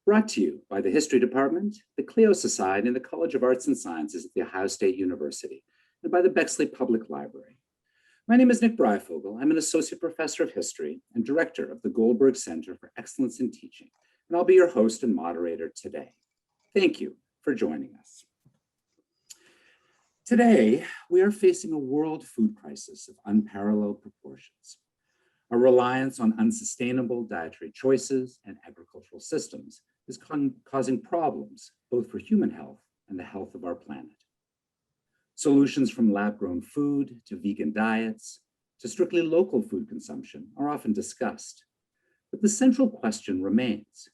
Brought to you by the History Department, the Clio Society, and the College of Arts and Sciences at The Ohio State University, and by the Bexley Public Library. My name is Nick Breyfogle. I'm an Associate Professor of History and Director of the Goldberg Center for Excellence in Teaching, and I'll be your host and moderator today. Thank you for joining us. Today, we are facing a world food crisis of unparalleled proportions. Our reliance on unsustainable dietary choices and agricultural systems is causing problems both for human health and the health of our planet. Solutions from lab-grown food to vegan diets to strictly local food consumption are often discussed, but the central question remains: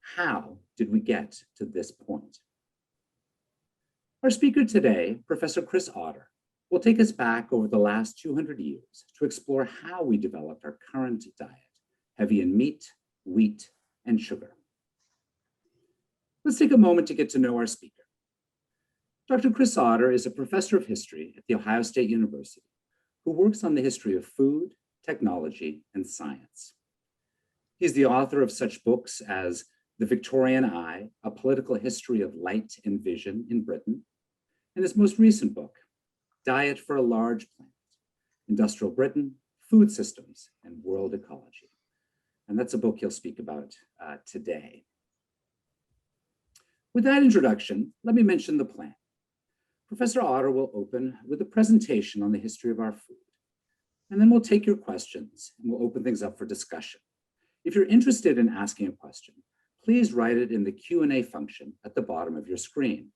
how did we get to this point? Our speaker today, Professor Chris Otter, will take us back over the last 200 years to explore how we developed our current diet, heavy in meat, wheat, and sugar. Let's take a moment to get to know our speaker. Dr. Chris Otter is a professor of history at The Ohio State University who works on the history of food, technology, and science. He's the author of such books as The Victorian Eye, A Political History of Light and Vision in Britain, and his most recent book, Diet for a Large Planet, Industrial Britain, Food Systems, and World Ecology. And that's a book he'll speak about today. With that introduction, let me mention the plan. Professor Otter will open with a presentation on the history of our food, and then we'll take your questions and we'll open things up for discussion. If you're interested in asking a question, please write it in the Q&A function at the bottom of your screen,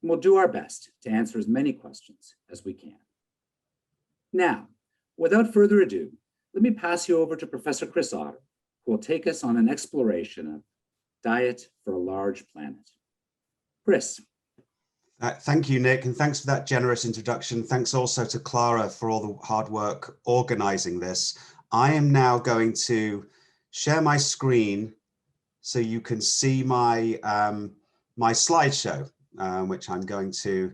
and we'll do our best to answer as many questions as we can. Now, without further ado, let me pass you over to Professor Chris Otter, who will take us on an exploration of diet for a large planet. Chris. Thank you, Nick, and thanks for that generous introduction. Thanks also to Clara for all the hard work organizing this. I am now going to share my screen so you can see my, my slideshow, which I'm going to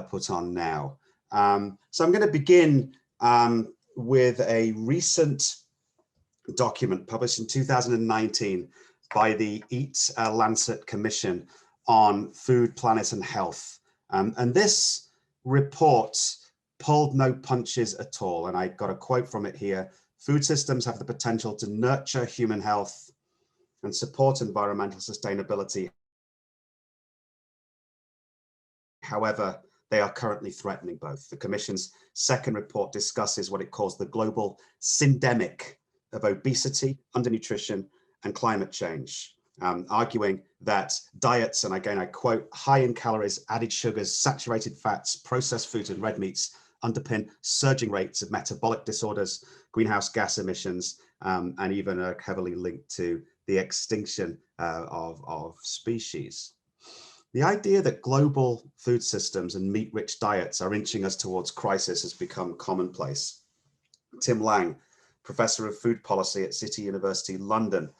put on now. So I'm going to begin with a recent document published in 2019 by the Eat Lancet Commission on Food, Planet and Health. And this report pulled no punches at all. And I got a quote from it here: food systems have the potential to nurture human health and support environmental sustainability. However, they are currently threatening both. The Commission's second report discusses what it calls the global syndemic of obesity, undernutrition, and climate change, arguing that diets, and again I quote, high in calories, added sugars, saturated fats, processed foods, and red meats underpin surging rates of metabolic disorders, greenhouse gas emissions, and even are heavily linked to the extinction of species. The idea that global food systems and meat-rich diets are inching us towards crisis has become commonplace. Tim Lang, professor of food policy at City University London,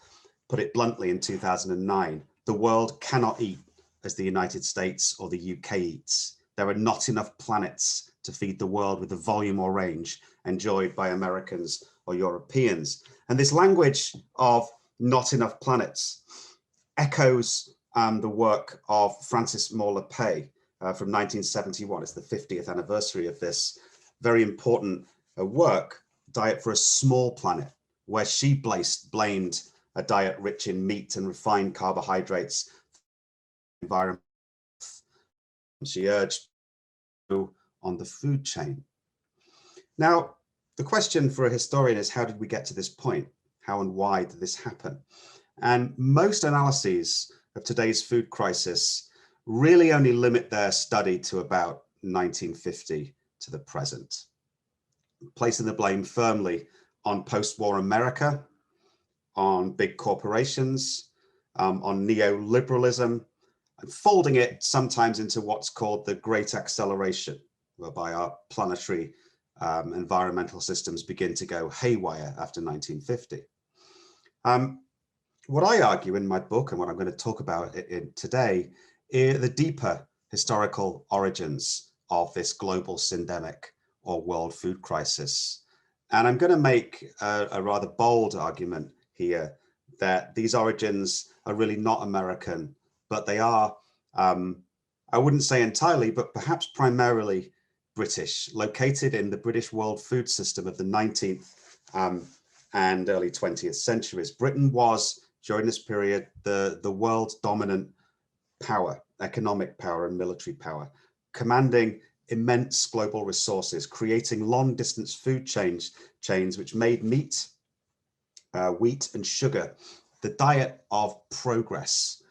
put it bluntly in 2009, the world cannot eat as the United States or the UK eats. There are not enough planets to feed the world with the volume or range enjoyed by Americans or Europeans. And this language of not enough planets echoes the work of Frances Moore Lappé from 1971. It's the 50th anniversary of this very important work, Diet for a Small Planet, where she blamed a diet rich in meat and refined carbohydrates environment. She urged on the food chain. Now, the question for a historian is, how did we get to this point? How and why did this happen? And most analyses of today's food crisis really only limit their study to about 1950 to the present, placing the blame firmly on post-war America, on big corporations, on neoliberalism, and folding it sometimes into what's called the Great Acceleration, whereby our planetary environmental systems begin to go haywire after 1950. What I argue in my book, and what I'm going to talk about today, are the deeper historical origins of this global syndemic or world food crisis. And I'm going to make a rather bold argument here that these origins are really not American, but they are, I wouldn't say entirely, but perhaps primarily British, located in the British world food system of the 19th and early 20th centuries. Britain was, during this period, the world's dominant power, economic power and military power, commanding immense global resources, creating long-distance food chains which made meat, wheat and sugar the diet of progress.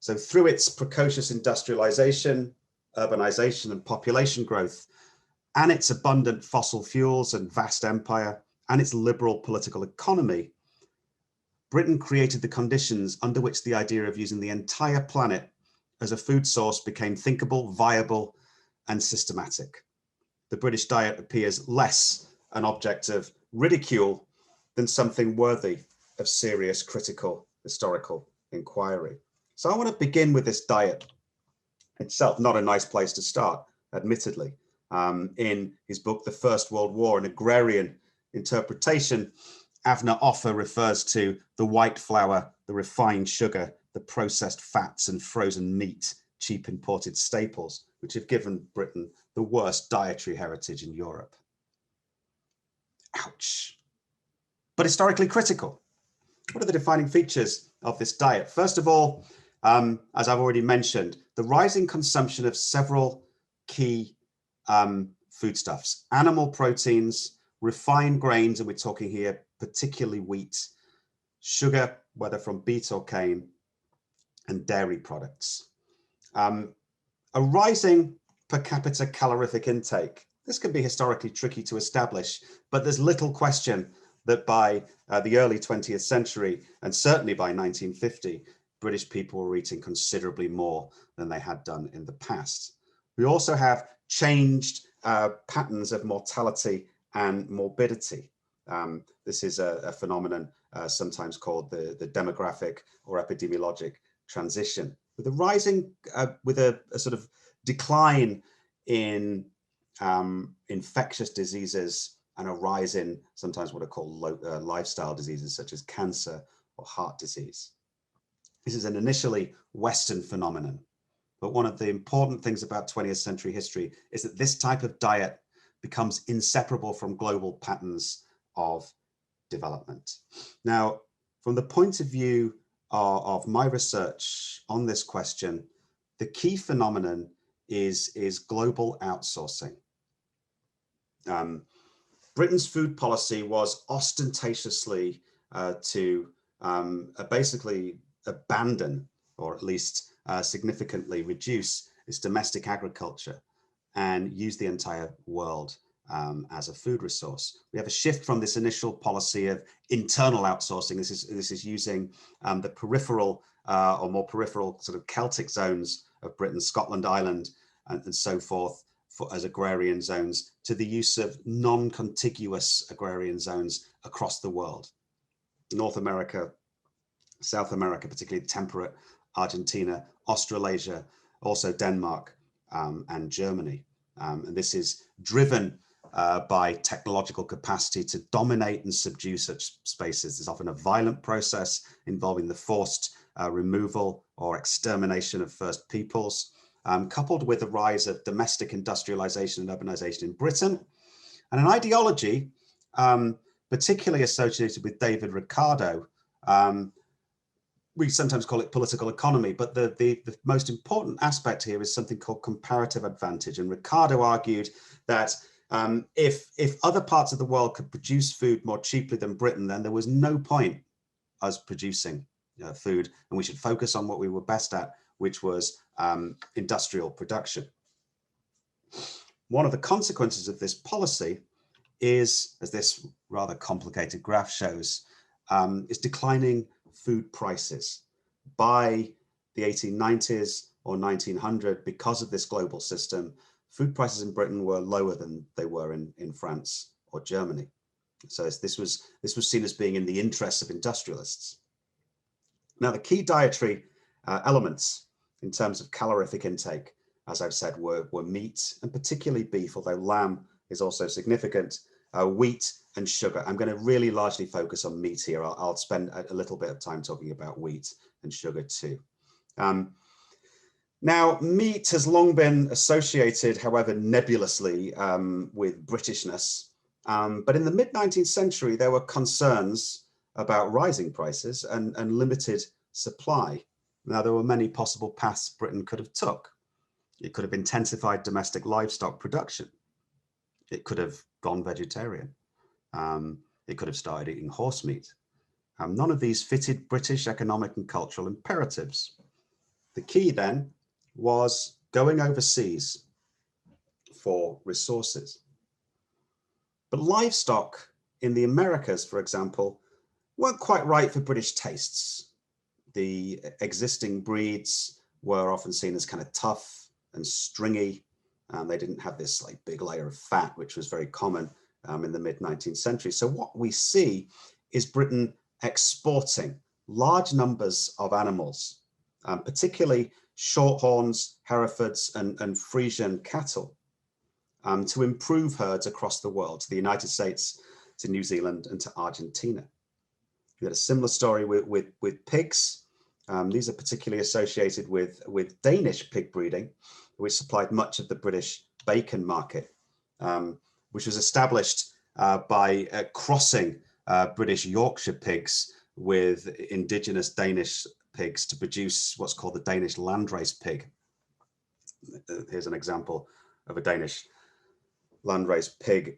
So through its precocious industrialization, urbanization and population growth, and its abundant fossil fuels and vast empire, and its liberal political economy, Britain created the conditions under which the idea of using the entire planet as a food source became thinkable, viable, and systematic. The British diet appears less an object of ridicule than something worthy of serious critical historical inquiry. So I want to begin with this diet itself. Not a nice place to start, admittedly. In his book, The First World War, An Agrarian Interpretation, Avner Offer refers to the white flour, the refined sugar, the processed fats and frozen meat, cheap imported staples, which have given Britain the worst dietary heritage in Europe. Ouch. But historically critical. What are the defining features of this diet? First of all, as I've already mentioned, the rising consumption of several key foodstuffs, animal proteins, refined grains, and we're talking here particularly wheat, sugar, whether from beet or cane, and dairy products. A rising per capita calorific intake. This can be historically tricky to establish, but there's little question that by the early 20th century, and certainly by 1950, British people were eating considerably more than they had done in the past. We also have changed patterns of mortality and morbidity. This is a phenomenon sometimes called the demographic or epidemiologic transition. With a rising, with a sort of decline in infectious diseases and a rise in sometimes what are called lifestyle diseases such as cancer or heart disease. This is an initially Western phenomenon, but one of the important things about 20th century history is that this type of diet becomes inseparable from global patterns of development. Now, from the point of view of my research on this question, the key phenomenon is global outsourcing. Britain's food policy was ostentatiously to basically abandon, or at least significantly reduce, its domestic agriculture and use the entire world as a food resource. We have a shift from this initial policy of internal outsourcing. This is using the peripheral or more peripheral sort of Celtic zones of Britain, Scotland, Ireland, and so forth, as agrarian zones, to the use of non-contiguous agrarian zones across the world. North America, South America, particularly temperate Argentina, Australasia, also Denmark and Germany. And this is driven by technological capacity to dominate and subdue such spaces. There's often a violent process involving the forced removal or extermination of first peoples, coupled with the rise of domestic industrialization and urbanization in Britain, and an ideology particularly associated with David Ricardo. We sometimes call it political economy, but the most important aspect here is something called comparative advantage. And Ricardo argued that if other parts of the world could produce food more cheaply than Britain, then there was no point us producing food, and we should focus on what we were best at, which was industrial production. One of the consequences of this policy is, as this rather complicated graph shows, is declining food prices. By the 1890s or 1900, because of this global system, food prices in Britain were lower than they were in France or Germany. So this was seen as being in the interests of industrialists. Now, the key dietary elements in terms of calorific intake, as I've said, were meat, and particularly beef, although lamb is also significant, wheat and sugar. I'm going to really largely focus on meat here. I'll spend a little bit of time talking about wheat and sugar too. Now, meat has long been associated, however nebulously, with Britishness. But in the mid-19th century, there were concerns about rising prices and limited supply. Now, there were many possible paths Britain could have took. It could have intensified domestic livestock production. It could have gone vegetarian. It could have started eating horse meat. None of these fitted British economic and cultural imperatives. The key then was going overseas for resources. But livestock in the Americas, for example, weren't quite right for British tastes. The existing breeds were often seen as kind of tough and stringy. They didn't have this like big layer of fat, which was very common in the mid-19th century. So what we see is Britain exporting large numbers of animals, particularly Shorthorns, Herefords, and Frisian cattle, to improve herds across the world, to the United States, to New Zealand, and to Argentina. We had a similar story with pigs. These are particularly associated with Danish pig breeding, which supplied much of the British bacon market, which was established by crossing British Yorkshire pigs with indigenous Danish pigs to produce what's called the Danish landrace pig. Here's an example of a Danish landrace pig.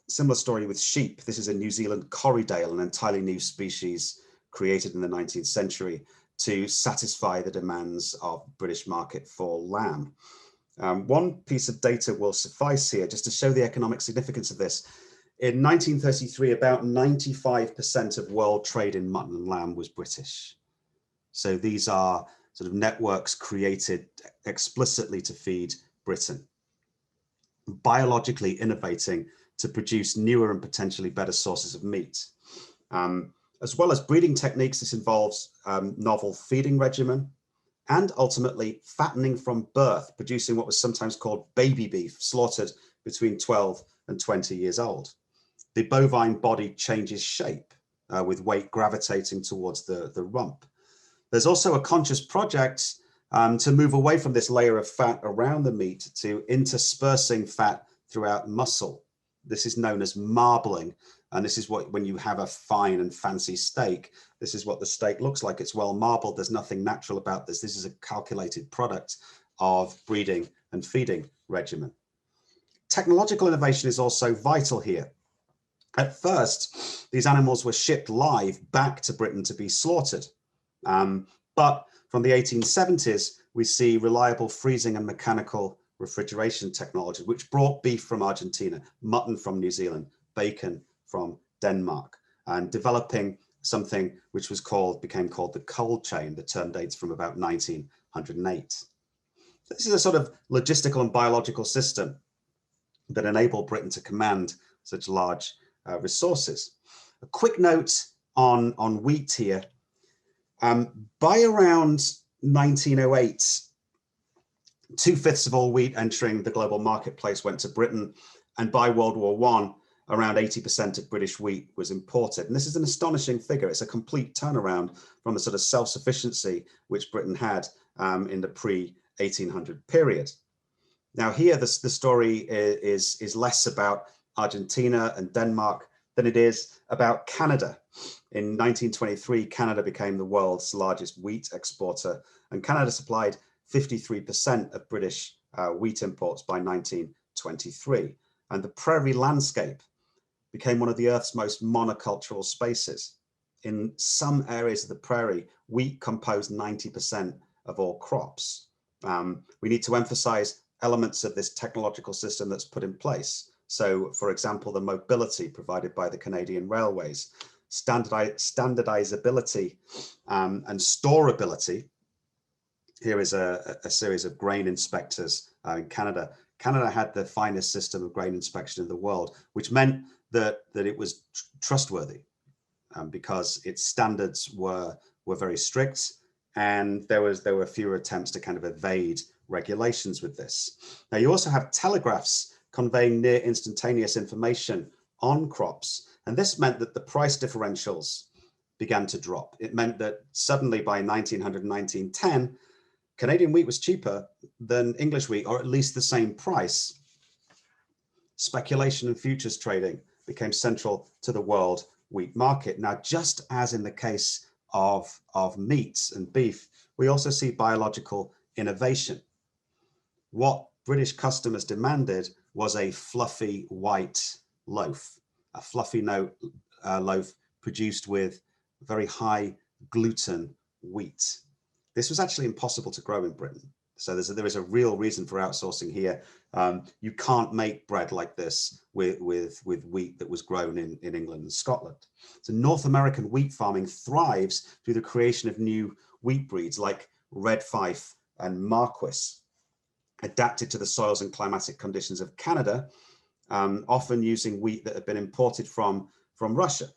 Similar story with sheep. This is a New Zealand Corriedale, an entirely new species created in the 19th century to satisfy the demands of the British market for lamb. One piece of data will suffice here just to show the economic significance of this. In 1933, about 95% of world trade in mutton and lamb was British. So these are sort of networks created explicitly to feed Britain, biologically innovating to produce newer and potentially better sources of meat. As well as breeding techniques, this involves novel feeding regimen and ultimately fattening from birth, producing what was sometimes called baby beef, slaughtered between 12 and 20 years old. The bovine body changes shape with weight gravitating towards the rump. There's also a conscious project to move away from this layer of fat around the meat to interspersing fat throughout muscle. This is known as marbling. And this is what, when you have a fine and fancy steak, this is what the steak looks like. It's well marbled. There's nothing natural about this. This is a calculated product of breeding and feeding regimen. Technological innovation is also vital here. At first, these animals were shipped live back to Britain to be slaughtered. But from the 1870s, we see reliable freezing and mechanical refrigeration technology, which brought beef from Argentina, mutton from New Zealand, bacon from Denmark, and developing something which became called the cold chain. The term dates from about 1908. So this is a sort of logistical and biological system that enabled Britain to command such large resources. A quick note on wheat here. By around 1908, 2/5 of all wheat entering the global marketplace went to Britain, and by World War I, around 80% of British wheat was imported. And this is an astonishing figure. It's a complete turnaround from the sort of self-sufficiency which Britain had in the pre-1800 period. Now here, the story is less about Argentina and Denmark than it is about Canada. In 1923, Canada became the world's largest wheat exporter, and Canada supplied 53% of British wheat imports by 1923. And the prairie landscape became one of the Earth's most monocultural spaces. In some areas of the prairie, wheat composed 90% of all crops. We need to emphasize elements of this technological system that's put in place. So, for example, the mobility provided by the Canadian railways, standardizability and storability. Here is a series of grain inspectors in Canada. Canada had the finest system of grain inspection in the world, which meant that it was trustworthy because its standards were very strict, and there were fewer attempts to kind of evade regulations with this. Now, you also have telegraphs conveying near instantaneous information on crops. And this meant that the price differentials began to drop. It meant that suddenly by 1900, 1910, Canadian wheat was cheaper than English wheat, or at least the same price. Speculation and futures trading became central to the world wheat market. Now, just as in the case of meats and beef, we also see biological innovation. What British customers demanded was a fluffy white loaf, a fluffy loaf produced with very high gluten wheat. This was actually impossible to grow in Britain. So there is a real reason for outsourcing here. You can't make bread like this with wheat that was grown in England and Scotland. So North American wheat farming thrives through the creation of new wheat breeds like Red Fife and Marquis, adapted to the soils and climatic conditions of Canada, often using wheat that had been imported from Russia.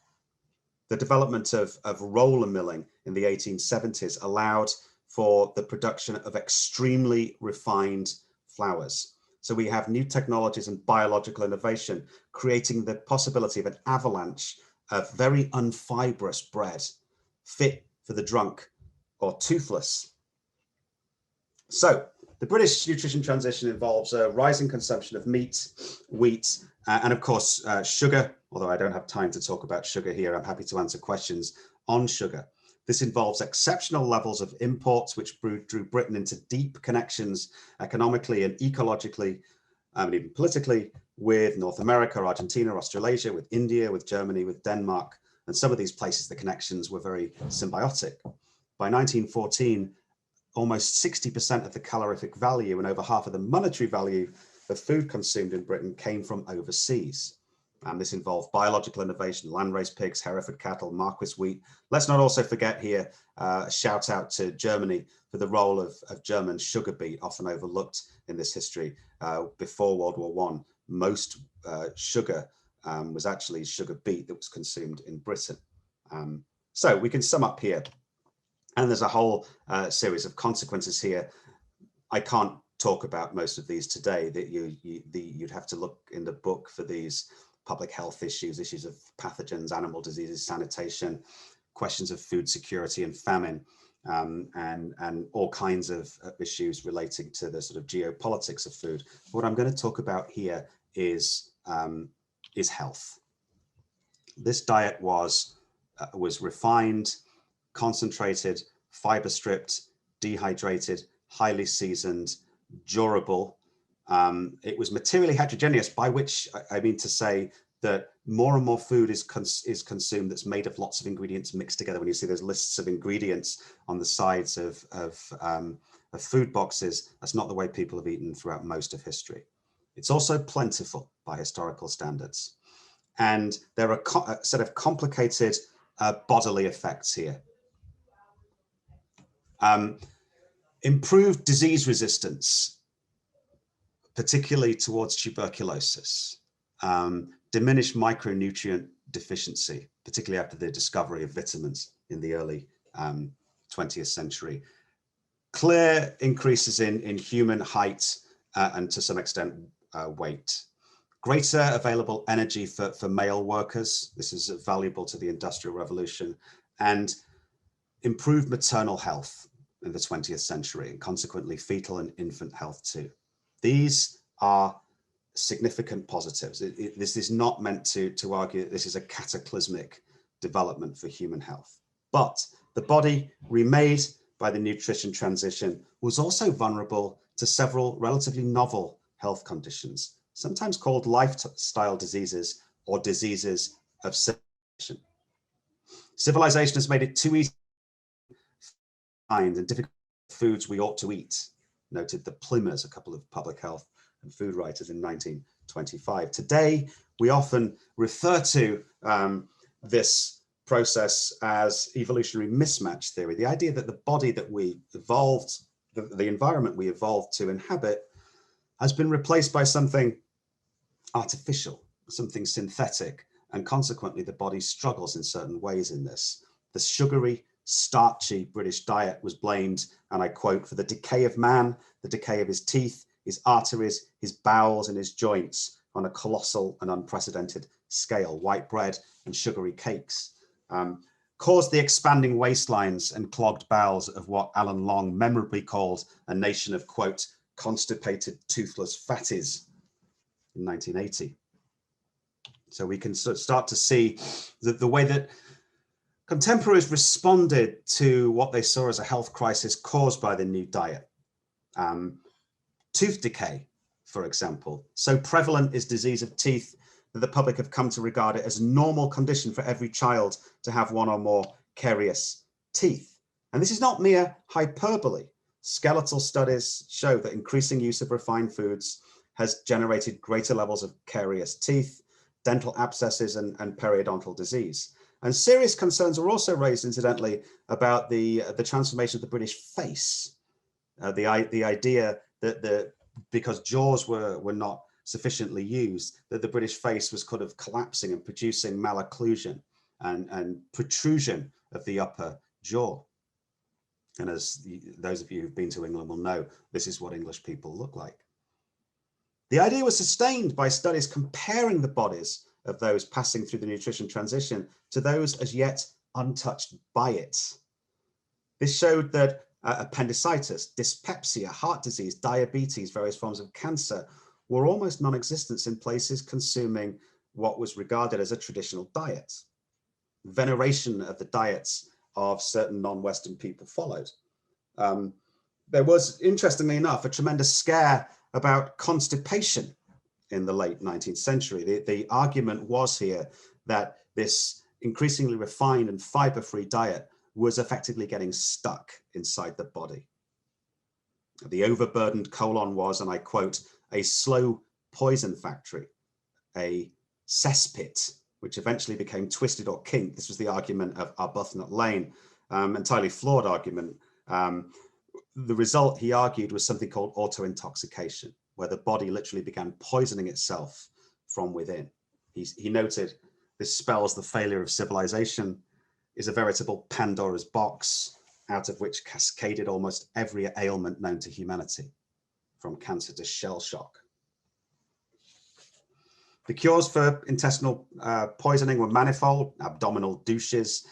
The development of roller milling in the 1870s allowed for the production of extremely refined flours. So we have new technologies and biological innovation, creating the possibility of an avalanche of very unfibrous bread, fit for the drunk or toothless. So the British nutrition transition involves a rising consumption of meat, wheat, and of course, sugar, although I don't have time to talk about sugar here. I'm happy to answer questions on sugar. This involves exceptional levels of imports, which drew Britain into deep connections economically and ecologically, and even politically, with North America, Argentina, Australasia, with India, with Germany, with Denmark. And some of these places, the connections were very symbiotic. By 1914, almost 60% of the calorific value and over half of the monetary value of food consumed in Britain came from overseas. And this involved biological innovation, landrace pigs, Hereford cattle, Marquis wheat. Let's not also forget here, a shout out to Germany for the role of German sugar beet, often overlooked in this history. Before World War I, most sugar was actually sugar beet that was consumed in Britain. So we can sum up here. And there's a whole series of consequences here. I can't talk about most of these today. That you'd have to look in the book for these public health issues of pathogens, animal diseases, sanitation, questions of food security and famine, and all kinds of issues relating to the sort of geopolitics of food. What I'm going to talk about here is health. This diet was refined, concentrated, fiber stripped, dehydrated, highly seasoned, durable. It was materially heterogeneous, by which I mean to say that more and more food is consumed that's made of lots of ingredients mixed together. When you see those lists of ingredients on the sides of food boxes, that's not the way people have eaten throughout most of history. It's also plentiful by historical standards. And there are a set of complicated bodily effects here. Improved disease resistance, particularly towards tuberculosis, diminished micronutrient deficiency, particularly after the discovery of vitamins in the early 20th century. Clear increases in human height and to some extent weight. Greater available energy for male workers. This is valuable to the Industrial Revolution. And improved maternal health in the 20th century, and consequently fetal and infant health too. These are significant positives. This is not meant to argue that this is a cataclysmic development for human health. But the body remade by the nutrition transition was also vulnerable to several relatively novel health conditions, sometimes called lifestyle diseases or diseases of civilization. Civilization has made it too easy to find and difficult foods we ought to eat, noted the Plimmers, a couple of public health and food writers in 1925. Today, we often refer to this process as evolutionary mismatch theory, the idea that the body that we evolved, the environment we evolved to inhabit, has been replaced by something artificial, something synthetic, and consequently the body struggles in certain ways in this. The sugary, starchy British diet was blamed, and I quote, for the decay of man, the decay of his teeth, his arteries, his bowels, and his joints on a colossal and unprecedented scale. White bread and sugary cakes caused the expanding waistlines and clogged bowels of what Alan Long memorably called a nation of, quote, constipated, toothless fatties in 1980. So we can start to see the way that contemporaries responded to what they saw as a health crisis caused by the new diet. Tooth decay, for example. So prevalent is disease of teeth that the public have come to regard it as a normal condition for every child to have one or more carious teeth. And this is not mere hyperbole. Skeletal studies show that increasing use of refined foods has generated greater levels of carious teeth, dental abscesses, and periodontal disease. And serious concerns were also raised, incidentally, about the transformation of the British face. The idea that because jaws were not sufficiently used, that the British face was kind of collapsing and producing malocclusion and protrusion of the upper jaw. And as those of you who've been to England will know, this is what English people look like. The idea was sustained by studies comparing the bodies of those passing through the nutrition transition to those as yet untouched by it. This showed that appendicitis, dyspepsia, heart disease, diabetes, various forms of cancer were almost non-existent in places consuming what was regarded as a traditional diet. Veneration of the diets of certain non-Western people followed. There was, interestingly enough, a tremendous scare about constipation in the late 19th century. The argument was here that this increasingly refined and fiber-free diet was effectively getting stuck inside the body. The overburdened colon was, and I quote, a slow poison factory, a cesspit, which eventually became twisted or kinked. This was the argument of Arbuthnot Lane, entirely flawed argument. The result, he argued, was something called auto-intoxication, where the body literally began poisoning itself from within. He noted, this spells the failure of civilization, is a veritable Pandora's box, out of which cascaded almost every ailment known to humanity, from cancer to shell shock. The cures for intestinal poisoning were manifold: abdominal douches,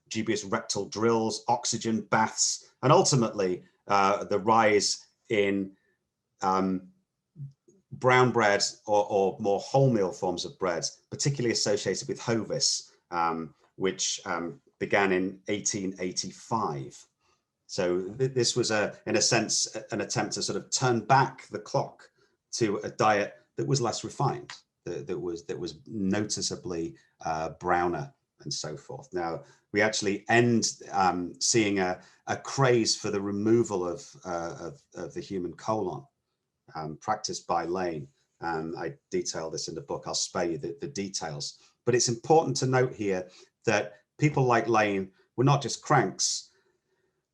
dubious rectal drills, oxygen baths, and ultimately the rise in brown bread or more wholemeal forms of bread, particularly associated with Hovis, which began in 1885. So this was, in a sense, an attempt to sort of turn back the clock to a diet that was less refined, that was noticeably browner and so forth. Now, we actually end seeing a craze for the removal of the human colon, practiced by Lane. I detail this in the book. I'll spare you the details. But it's important to note here that people like Lane were not just cranks.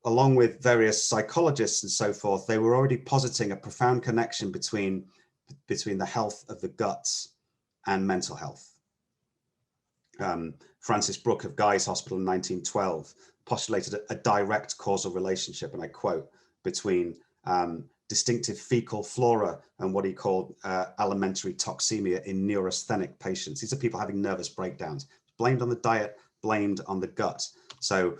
Along with various psychologists and so forth, they were already positing a profound connection between the health of the guts and mental health. Francis Brooke of Guy's Hospital in 1912 postulated a direct causal relationship, and I quote, between distinctive fecal flora and what he called alimentary toxemia in neurasthenic patients. These are people having nervous breakdowns, blamed on the diet, blamed on the gut. So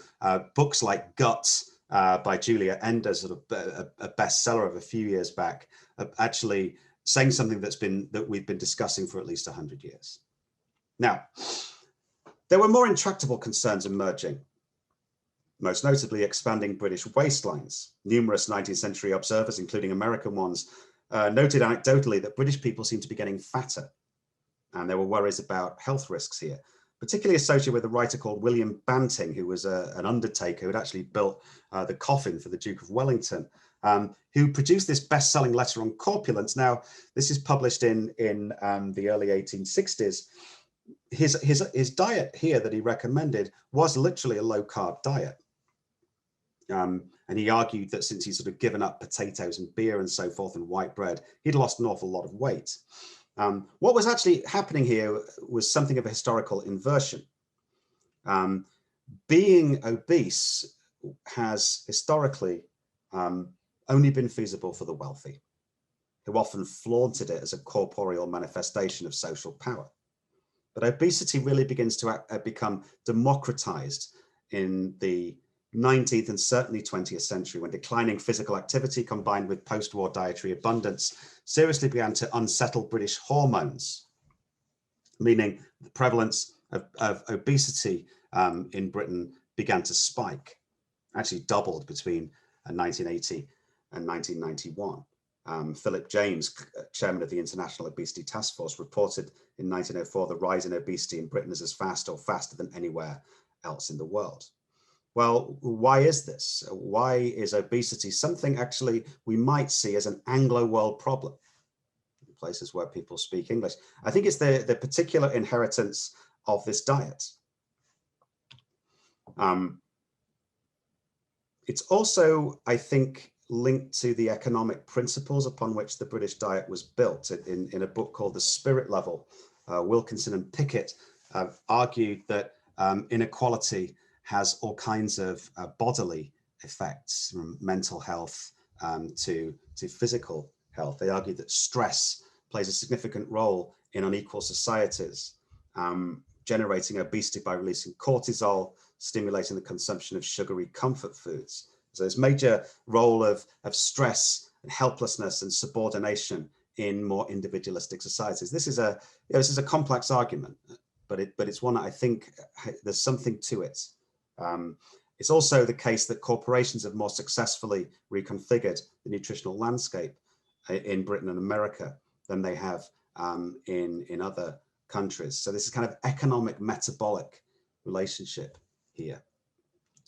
books like Guts by Julia Ender, sort of a bestseller of a few years back, actually saying something that we've been discussing for at least 100 years. Now, there were more intractable concerns emerging, most notably expanding British waistlines. Numerous 19th century observers, including American ones, noted anecdotally that British people seemed to be getting fatter, and there were worries about health risks here, particularly associated with a writer called William Banting, who was an undertaker who had actually built the coffin for the Duke of Wellington, who produced this best-selling letter on corpulence. Now, this is published in the early 1860s. His diet here that he recommended was literally a low-carb diet. And he argued that since he'd sort of given up potatoes and beer and so forth and white bread, he'd lost an awful lot of weight. What was actually happening here was something of a historical inversion. Being obese has historically only been feasible for the wealthy, who often flaunted it as a corporeal manifestation of social power. But obesity really begins to become democratized in the 19th and certainly 20th century, when declining physical activity combined with post-war dietary abundance seriously began to unsettle British hormones, meaning the prevalence of obesity in Britain began to spike, actually doubled between 1980 and 1991. Philip James, chairman of the International Obesity Task Force, reported in 1904 the rise in obesity in Britain is as fast or faster than anywhere else in the world. Well, why is this? Why is obesity something actually we might see as an Anglo-world problem in places where people speak English? I think it's the particular inheritance of this diet. It's also, I think, linked to the economic principles upon which the British diet was built. In a book called The Spirit Level, Wilkinson and Pickett argued that inequality has all kinds of bodily effects, from mental health to physical health. They argued that stress plays a significant role in unequal societies, generating obesity by releasing cortisol, stimulating the consumption of sugary comfort foods. So this major role of stress and helplessness and subordination in more individualistic societies. This is a complex argument, but it's one that I think there's something to it. It's also the case that corporations have more successfully reconfigured the nutritional landscape in Britain and America than they have in other countries. So this is kind of economic metabolic relationship here.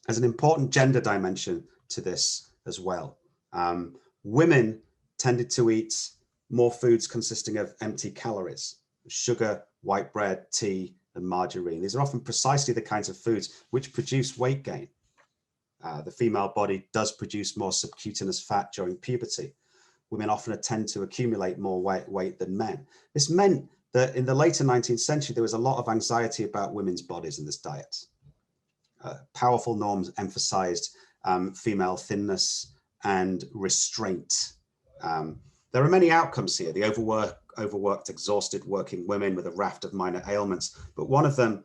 There's an important gender dimension to this as well. Women tended to eat more foods consisting of empty calories, sugar, white bread, tea, and margarine. These are often precisely the kinds of foods which produce weight gain. The female body does produce more subcutaneous fat during puberty. Women often tend to accumulate more weight than men. This meant that in the later 19th century, there was a lot of anxiety about women's bodies in this diet. Powerful norms emphasized female thinness and restraint. There are many outcomes here. The overworked, exhausted working women with a raft of minor ailments, but one of them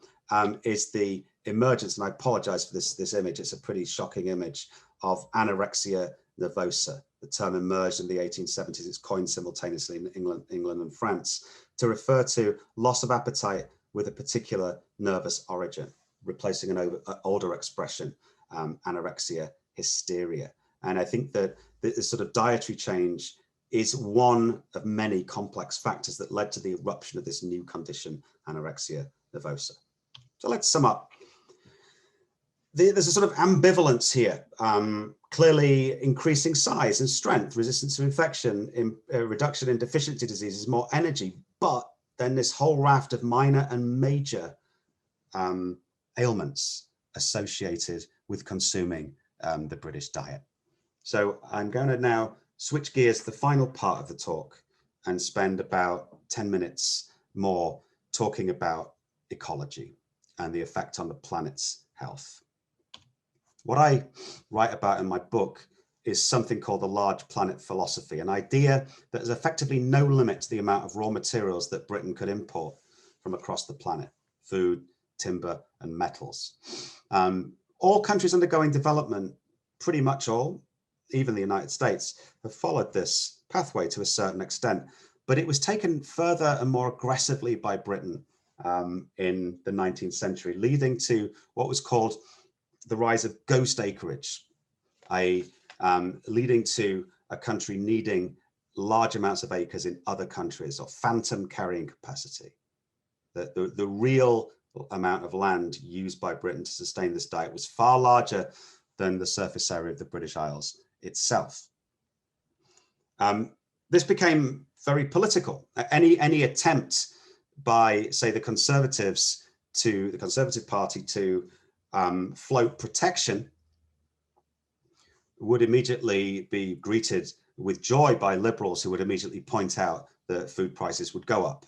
is the emergence, and I apologize for this image, it's a pretty shocking image, of anorexia nervosa. The term emerged in the 1870s, it's coined simultaneously in England and France, to refer to loss of appetite with a particular nervous origin, replacing an older expression, anorexia hysteria. And I think that this sort of dietary change is one of many complex factors that led to the eruption of this new condition, anorexia nervosa. So let's sum up. There's a sort of ambivalence here. Clearly, increasing size and strength, resistance to infection, reduction in deficiency diseases, more energy, but then this whole raft of minor and major ailments associated with consuming the British diet. So I'm going to now switch gears to the final part of the talk and spend about 10 minutes more talking about ecology and the effect on the planet's health. What I write about in my book is something called the large planet philosophy, an idea that has effectively no limit to the amount of raw materials that Britain could import from across the planet: food, timber, and metals. All countries undergoing development, pretty much all, even the United States, have followed this pathway to a certain extent, but it was taken further and more aggressively by Britain in the 19th century, leading to what was called the rise of ghost acreage, leading to a country needing large amounts of acres in other countries, or phantom carrying capacity. The real amount of land used by Britain to sustain this diet was far larger than the surface area of the British Isles itself. This became very political. Any attempt by, say, the Conservative Party to float protection would immediately be greeted with joy by liberals, who would immediately point out that food prices would go up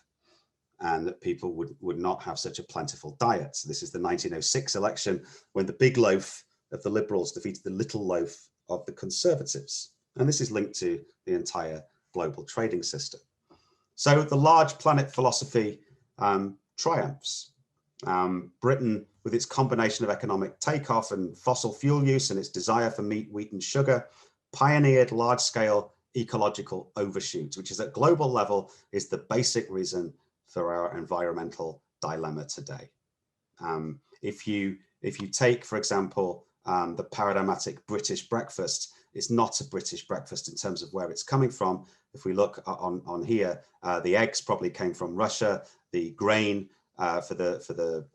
and that people would not have such a plentiful diet. So this is the 1906 election, when the big loaf of the liberals defeated the little loaf of the Conservatives. And this is linked to the entire global trading system. So the large planet philosophy triumphs. Britain, with its combination of economic takeoff and fossil fuel use and its desire for meat, wheat, and sugar, pioneered large-scale ecological overshoot, which is at global level is the basic reason for our environmental dilemma today. If you take, for example, the paradigmatic British breakfast, it's not a British breakfast in terms of where it's coming from. If we look on here, the eggs probably came from Russia, the grain for the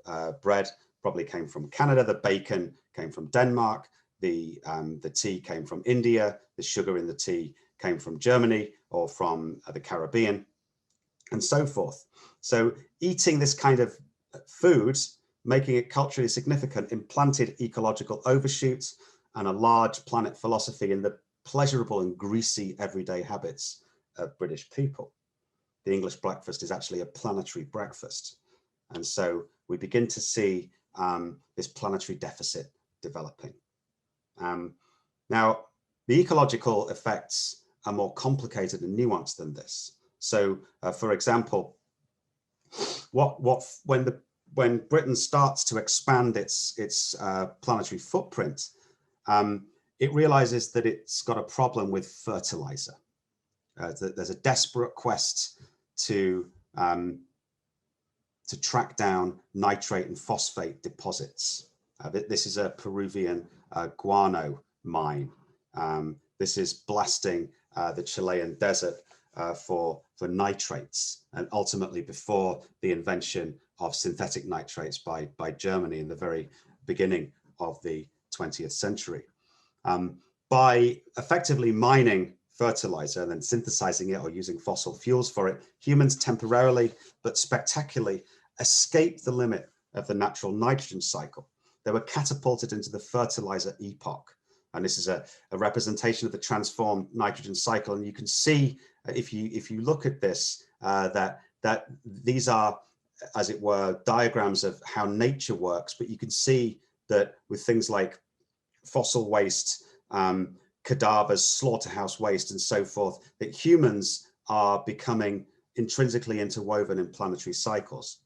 bread probably came from Canada, the bacon came from Denmark, the tea came from India, the sugar in the tea came from Germany or from the Caribbean, and so forth. So eating this kind of food, making it culturally significant, implanted ecological overshoots and a large planet philosophy in the pleasurable and greasy everyday habits of British people. The English breakfast is actually a planetary breakfast. And so we begin to see this planetary deficit developing. Now, the ecological effects are more complicated and nuanced than this. So, for example, when Britain starts to expand its planetary footprint, it realizes that it's got a problem with fertilizer. There's a desperate quest to track down nitrate and phosphate deposits. This is a Peruvian guano mine. This is blasting the Chilean desert for nitrates, and ultimately before the invention of synthetic nitrates by Germany in the very beginning of the 20th century. By effectively mining fertilizer and then synthesizing it or using fossil fuels for it, humans temporarily but spectacularly escaped the limit of the natural nitrogen cycle. They were catapulted into the fertilizer epoch. And this is a representation of the transformed nitrogen cycle. And you can see, if you look at this, that these are, as it were, diagrams of how nature works. But you can see that with things like fossil waste, cadavers, slaughterhouse waste, and so forth, that humans are becoming intrinsically interwoven in planetary cycles.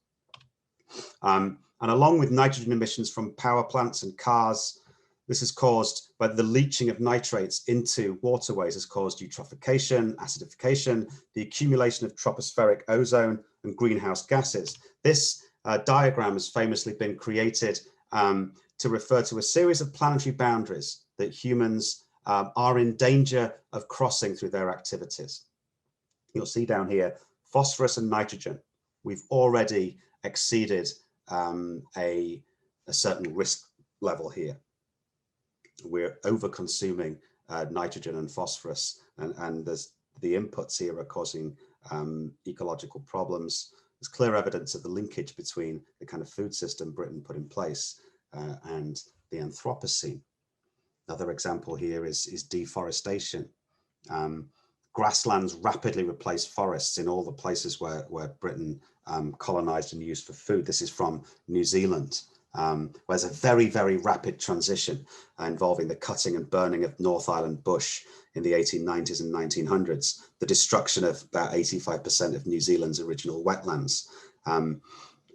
And along with nitrogen emissions from power plants and cars, this is caused by the leaching of nitrates into waterways, has caused eutrophication, acidification, the accumulation of tropospheric ozone and greenhouse gases. This diagram has famously been created to refer to a series of planetary boundaries that humans are in danger of crossing through their activities. You'll see down here, phosphorus and nitrogen. We've already exceeded a certain risk level here. We're over-consuming nitrogen and phosphorus, and the inputs here are causing ecological problems. There's clear evidence of the linkage between the kind of food system Britain put in place and the Anthropocene. Another example here is deforestation. Grasslands rapidly replace forests in all the places where Britain colonized and used for food. This is from New Zealand, where there's a very, very rapid transition involving the cutting and burning of North Island bush in the 1890s and 1900s, the destruction of about 85% of New Zealand's original wetlands.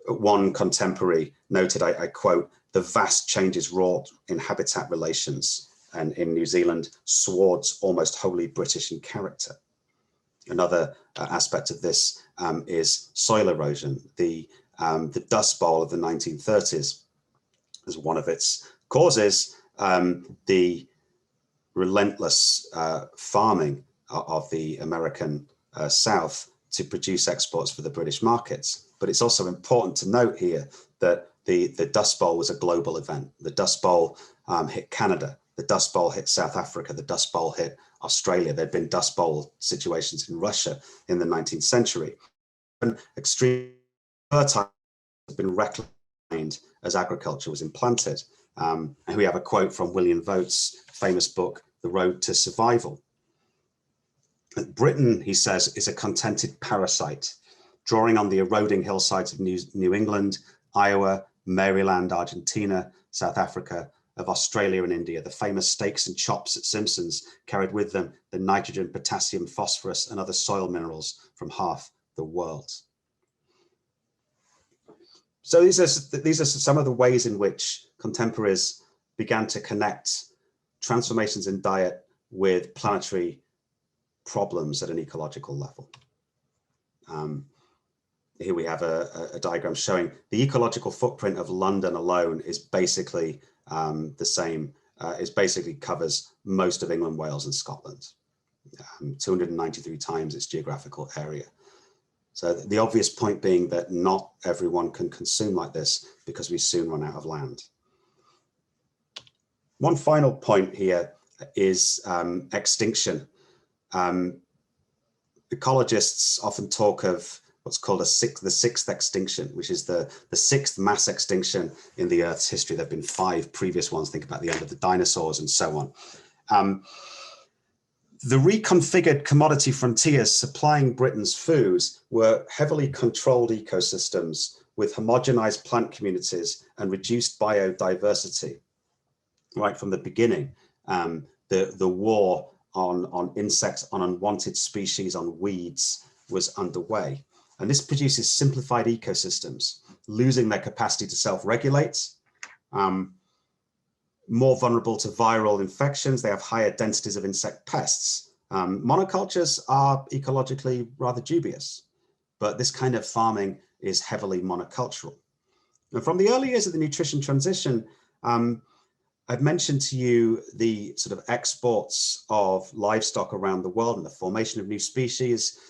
One contemporary noted, I quote, "The vast changes wrought in habitat relations and in New Zealand, swords almost wholly British in character." Another aspect of this is soil erosion. The Dust Bowl of the 1930s, as one of its causes, the relentless farming of the American South to produce exports for the British markets. But it's also important to note here that the Dust Bowl was a global event. The Dust Bowl hit Canada. The Dust Bowl hit South Africa. The Dust Bowl hit Australia. There'd been Dust Bowl situations in Russia in the 19th century. And extreme fertile has been reclaimed as agriculture was implanted. And we have a quote from William Voigt's famous book, The Road to Survival. Britain, he says, is a contented parasite, drawing on the eroding hillsides of New England, Iowa, Maryland, Argentina, South Africa, of Australia and India. The famous steaks and chops at Simpsons carried with them the nitrogen, potassium, phosphorus, and other soil minerals from half the world. So these are some of the ways in which contemporaries began to connect transformations in diet with planetary problems at an ecological level. Here we have a diagram showing the ecological footprint of London alone is basically the same, basically covers most of England, Wales, and Scotland, 293 times its geographical area. So the obvious point being that not everyone can consume like this because we soon run out of land. One final point here is extinction. Ecologists often talk of what's called the sixth extinction, which is the sixth mass extinction in the Earth's history. There have been 5 previous ones. Think about the end of the dinosaurs and so on. The reconfigured commodity frontiers supplying Britain's foods were heavily controlled ecosystems with homogenized plant communities and reduced biodiversity. Right from the beginning, the war on insects, on unwanted species, on weeds was underway. And this produces simplified ecosystems, losing their capacity to self-regulate, more vulnerable to viral infections. They have higher densities of insect pests. Monocultures are ecologically rather dubious, but this kind of farming is heavily monocultural. And from the early years of the nutrition transition, I've mentioned to you the sort of exports of livestock around the world and the formation of new species.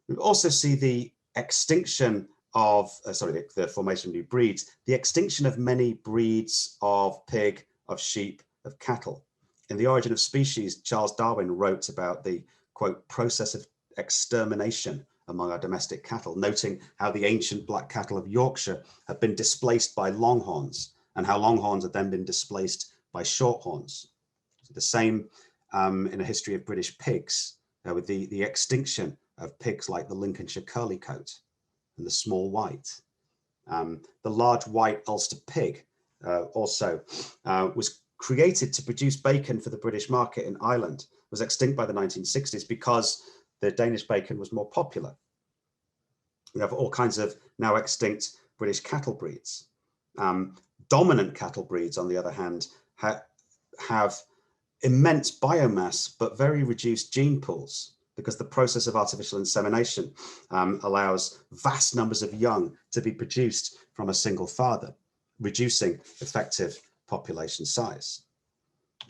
We also see the extinction of, the formation of new breeds, the extinction of many breeds of pig, of sheep, of cattle. In The Origin of Species, Charles Darwin wrote about the, quote, process of extermination among our domestic cattle, noting how the ancient black cattle of Yorkshire have been displaced by longhorns and how longhorns have then been displaced by shorthorns. So the same in a history of British pigs, with the extinction of pigs like the Lincolnshire curlycoat and the small white. The large white Ulster pig also was created to produce bacon for the British market in Ireland, was extinct by the 1960s because the Danish bacon was more popular. We have all kinds of now extinct British cattle breeds. Dominant cattle breeds, on the other hand, have immense biomass, but very reduced gene pools, because the process of artificial insemination allows vast numbers of young to be produced from a single father, reducing effective population size.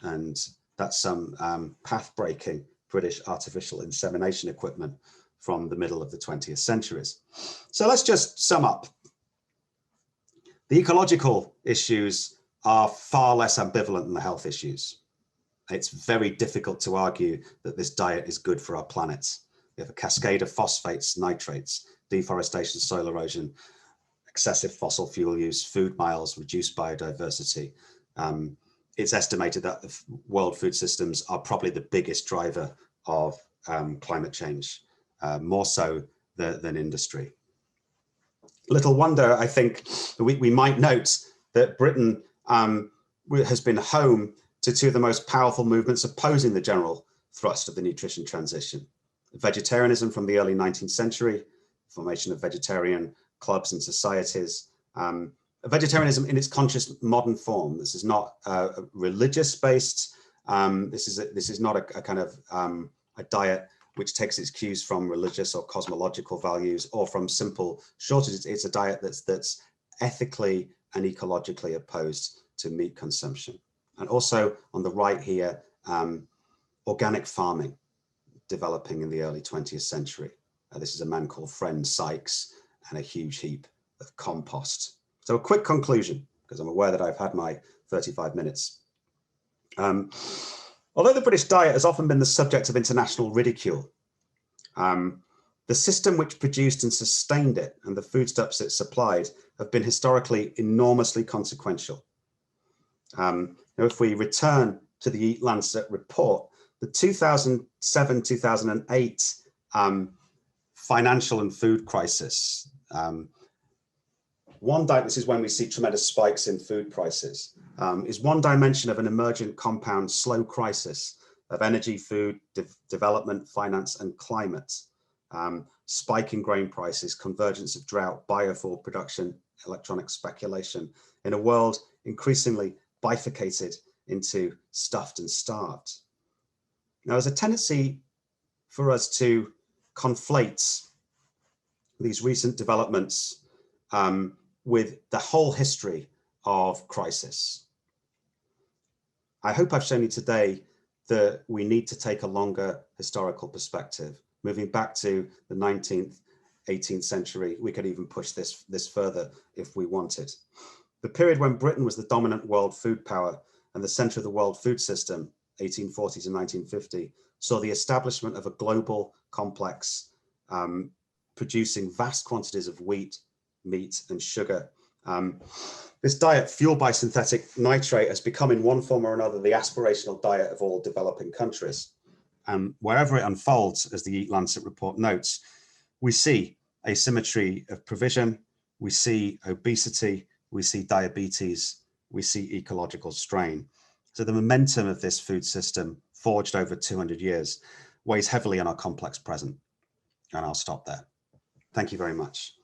And that's some path-breaking British artificial insemination equipment from the middle of the 20th centuries. So let's just sum up. The ecological issues are far less ambivalent than the health issues. It's very difficult to argue that this diet is good for our planet. We have a cascade of phosphates, nitrates, deforestation, soil erosion, excessive fossil fuel use, food miles, reduced biodiversity. It's estimated that the world food systems are probably the biggest driver of climate change, more so than industry. Little wonder, I think, we might note that Britain has been home to 2 of the most powerful movements opposing the general thrust of the nutrition transition. Vegetarianism from the early 19th century, formation of vegetarian clubs and societies. Vegetarianism in its conscious modern form. This is not religious-based. This is not a kind of a diet which takes its cues from religious or cosmological values or from simple shortages. It's a diet that's ethically and ecologically opposed to meat consumption. And also on the right here, organic farming developing in the early 20th century. This is a man called Friend Sykes and a huge heap of compost. So a quick conclusion, because I'm aware that I've had my 35 minutes. Although the British diet has often been the subject of international ridicule, the system which produced and sustained it and the foodstuffs it supplied have been historically enormously consequential. Now, if we return to the Eat Lancet report, the 2007-2008 financial and food crisis This is when we see tremendous spikes in food prices, is one dimension of an emergent compound slow crisis of energy, food, development, finance, and climate. Spike in grain prices, convergence of drought, biofuel production, electronic speculation in a world increasingly bifurcated into stuffed and starved. Now, there's a tendency for us to conflate these recent developments with the whole history of crisis. I hope I've shown you today that we need to take a longer historical perspective, moving back to the 19th, 18th century. We could even push this further if we wanted. The period when Britain was the dominant world food power and the center of the world food system, 1840 to 1950, saw the establishment of a global complex producing vast quantities of wheat, meat, and sugar. This diet, fueled by synthetic nitrate, has become in one form or another the aspirational diet of all developing countries. Wherever it unfolds, as the Eat Lancet report notes, we see asymmetry of provision, we see obesity, we see diabetes, we see ecological strain. So the momentum of this food system, forged over 200 years, weighs heavily on our complex present. And I'll stop there. Thank you very much.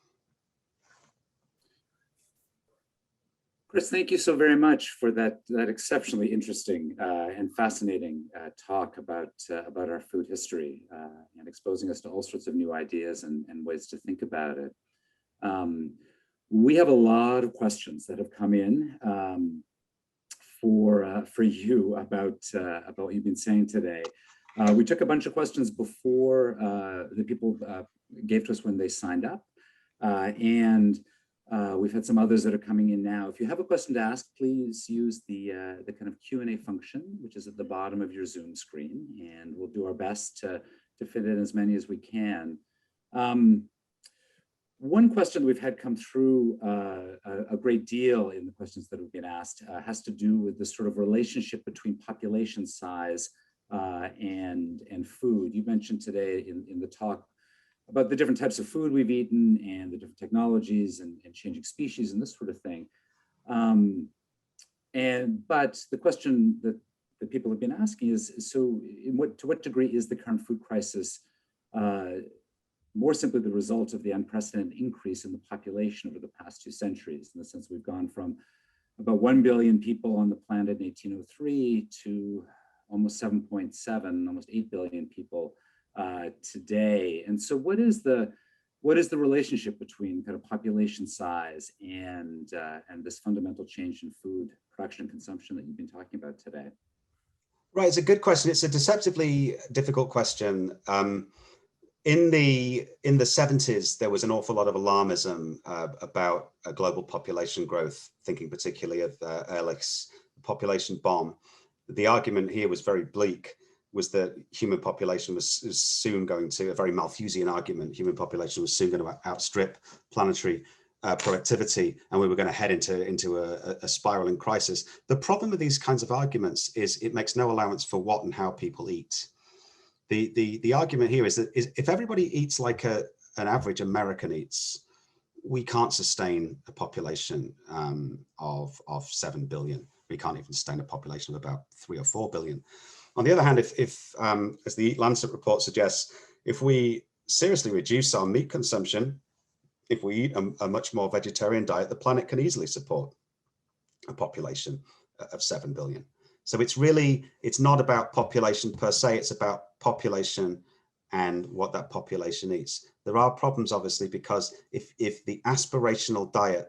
Chris, thank you so very much for that exceptionally interesting and fascinating talk about our food history and exposing us to all sorts of new ideas and ways to think about it. We have a lot of questions that have come in for you about what you've been saying today. We took a bunch of questions before the people gave to us when they signed up, and we've had some others that are coming in now. If you have a question to ask, please use the kind of Q&A function, which is at the bottom of your Zoom screen, and we'll do our best to fit in as many as we can. One question we've had come through a great deal in the questions that have been asked has to do with the sort of relationship between population size and food. You mentioned today in the talk about the different types of food we've eaten and the different technologies and changing species and this sort of thing. But the question that people have been asking is, so to what degree is the current food crisis more simply the result of the unprecedented increase in the population over the past 2 centuries, in the sense we've gone from about 1 billion people on the planet in 1803 to almost 7.7, almost 8 billion people today. And so what is the relationship between kind of population size and this fundamental change in food production and consumption that you've been talking about today? Right, it's a good question. It's a deceptively difficult question. In the 70s, there was an awful lot of alarmism about global population growth, thinking particularly of Ehrlich's population bomb. The argument here was very bleak, was that human population was soon going to, a very Malthusian argument, human population was soon going to outstrip planetary productivity, and we were going to head into a spiraling crisis. The problem with these kinds of arguments is it makes no allowance for what and how people eat. The argument here is that if everybody eats like an average American eats, we can't sustain a population of 7 billion. We can't even sustain a population of about 3 or 4 billion. On the other hand, if as the Eat Lancet report suggests, if we seriously reduce our meat consumption, if we eat a much more vegetarian diet, the planet can easily support a population of 7 billion. So it's not about population per se, it's about population and what that population eats. There are problems, obviously, because if the aspirational diet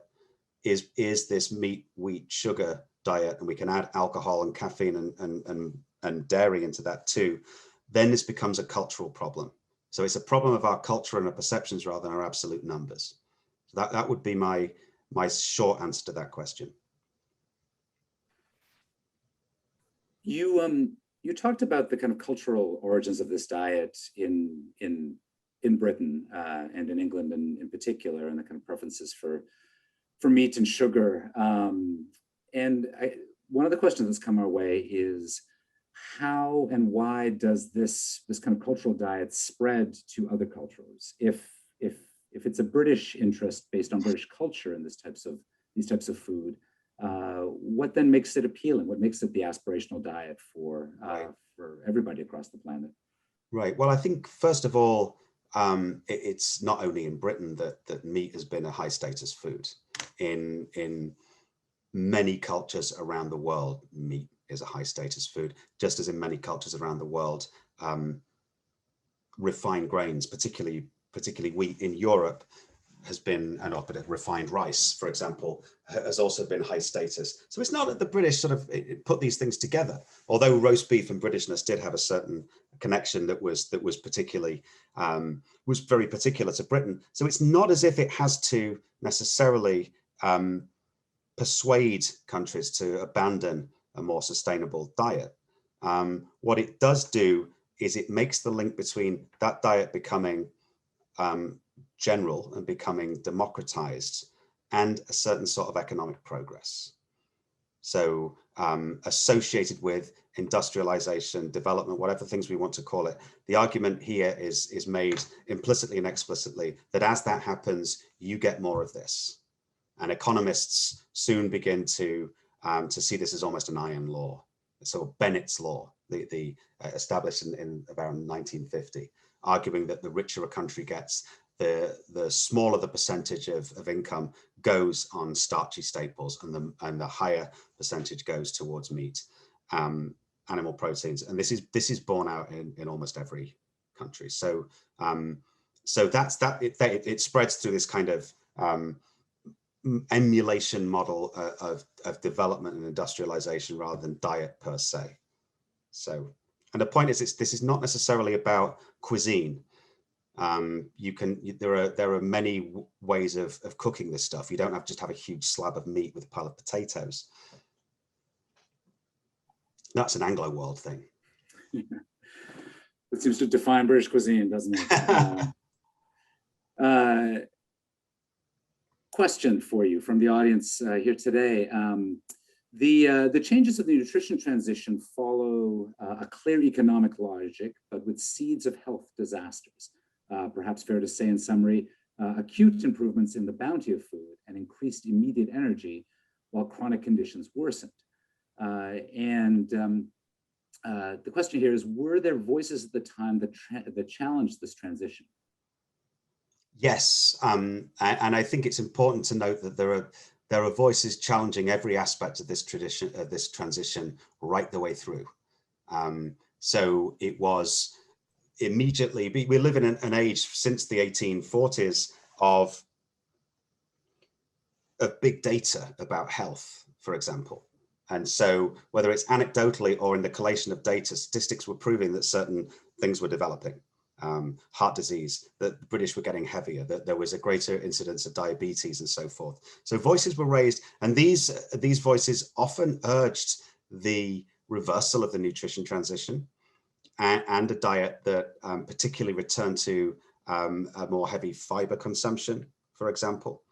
is this meat, wheat, sugar diet, and we can add alcohol and caffeine and dairy into that too, then this becomes a cultural problem. So it's a problem of our culture and our perceptions rather than our absolute numbers. So that would be my short answer to that question. You talked about the kind of cultural origins of this diet in Britain and in England in particular, and the kind of preferences for meat and sugar. One of the questions that's come our way is how and why does this kind of cultural diet spread to other cultures? If if it's a British interest based on British culture in these types of food, what then makes it appealing? What makes it the aspirational diet for everybody across the planet? Right. Well, I think first of all, it's not only in Britain that meat has been a high status food. In many cultures around the world, meat is a high status food, just as in many cultures around the world, refined grains, particularly wheat in Europe, has been, and refined rice, for example, has also been high status. So it's not that the British sort of put these things together, although roast beef and Britishness did have a certain connection that was particularly, was very particular to Britain. So it's not as if it has to necessarily persuade countries to abandon a more sustainable diet. What it does do is it makes the link between that diet becoming general and becoming democratized and a certain sort of economic progress. So associated with industrialization, development, whatever things we want to call it, the argument here is made implicitly and explicitly that as that happens, you get more of this. And economists soon begin to see this as almost an iron law. So Bennett's law, the established in around 1950, arguing that the richer a country gets, the smaller the percentage of income goes on starchy staples, and the higher percentage goes towards meat, animal proteins, and this is borne out in almost every country. So that's that. It spreads through this kind of emulation model of development and industrialization rather than diet per se. So, and the point is, this is not necessarily about cuisine. There are many ways of cooking this stuff. You don't have to just have a huge slab of meat with a pile of potatoes. That's an Anglo world thing. It seems to define British cuisine, doesn't it? Question for you from the audience here today. The changes of the nutrition transition follow a clear economic logic, but with seeds of health disasters. Perhaps fair to say, in summary, acute improvements in the bounty of food and increased immediate energy while chronic conditions worsened. The question here is, were there voices at the time that challenged this transition? Yes, and I think it's important to note that there are voices challenging every aspect of this transition right the way through. So it was immediately, we live in an age since the 1840s of big data about health, for example. And so whether it's anecdotally or in the collation of data, statistics were proving that certain things were developing. Heart disease, that the British were getting heavier, that there was a greater incidence of diabetes and so forth. So voices were raised, and these voices often urged the reversal of the nutrition transition and a diet that particularly returned to a more heavy fiber consumption, for example.